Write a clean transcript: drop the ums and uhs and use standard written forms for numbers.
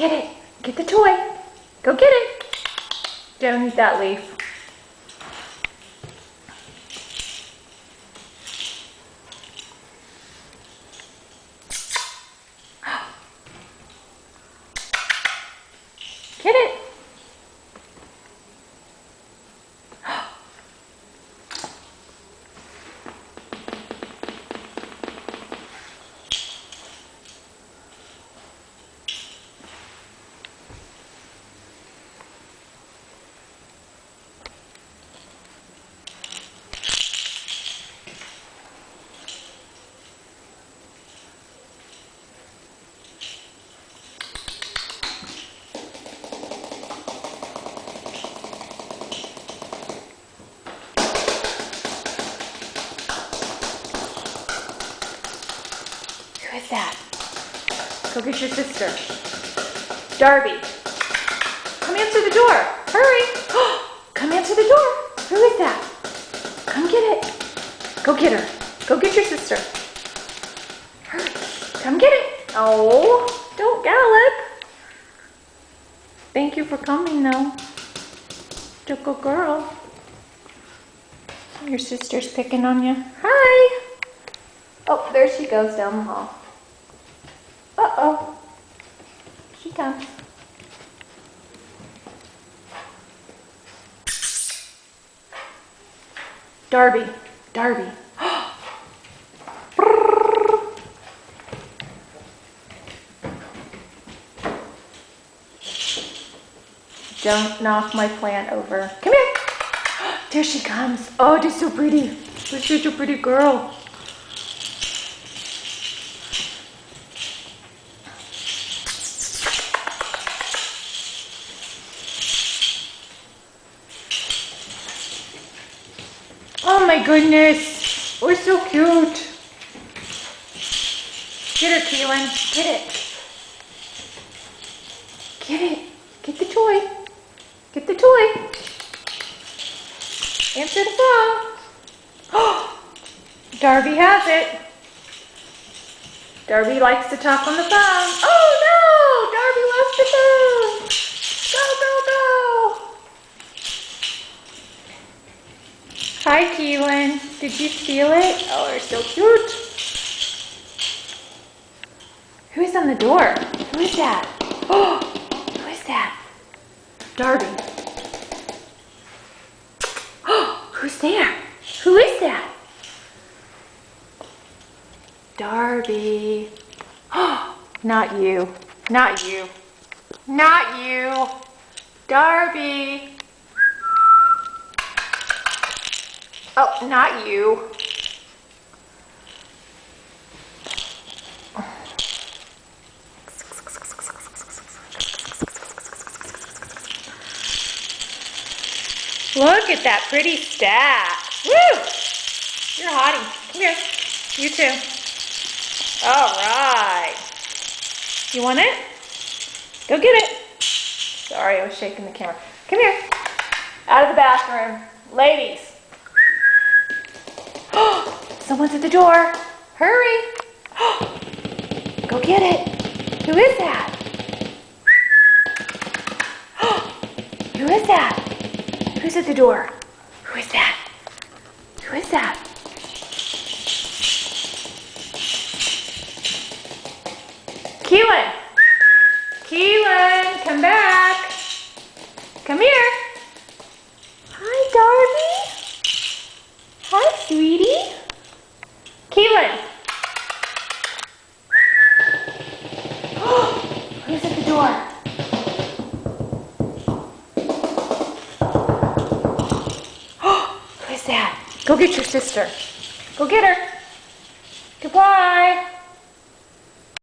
get it. Get the toy. Go get it. Don't eat that leaf. Get it. Who is that? Go get your sister. Darby, come answer the door. Hurry. Come answer the door. Who is that? Come get it. Go get her. Go get your sister. Hurry. Come get it. Oh, don't gallop. Thank you for coming, though. Good girl. Your sister's picking on you. Hi. Oh, there she goes down the hall. Uh-oh. She comes. Darby. Darby. Don't knock my plant over. Come here. There she comes. Oh, she's so pretty. She's such a pretty girl. Oh my goodness. We're so cute. Get her, Keelan. Get it. Get it. Get the toy. Get the toy. Answer the phone. Oh, Darby has it. Darby likes to talk on the phone. Oh no! Darby lost the phone. Go, go, go. Hi, Keelan. Did you steal it? Oh, they're so cute. Who is on the door? Who is that? Oh, who is that? Darby. Oh, who's there? Who is that? Darby. Oh, not you. Not you. Not you. Darby. Oh, not you. Look at that pretty stack. Woo! You're a hottie. Come here. You too. All right. You want it? Go get it. Sorry, I was shaking the camera. Come here. Out of the bathroom. Ladies. Someone's at the door. Hurry. Go get it. Who is that? Who is that? Who's at the door? Who is that? Who is that? Keelan. Keelan, come back. Come here. Hi, Darby. Hi, sweetie. Keelan. Who's at the door? Who is that? Go get your sister. Go get her. Goodbye.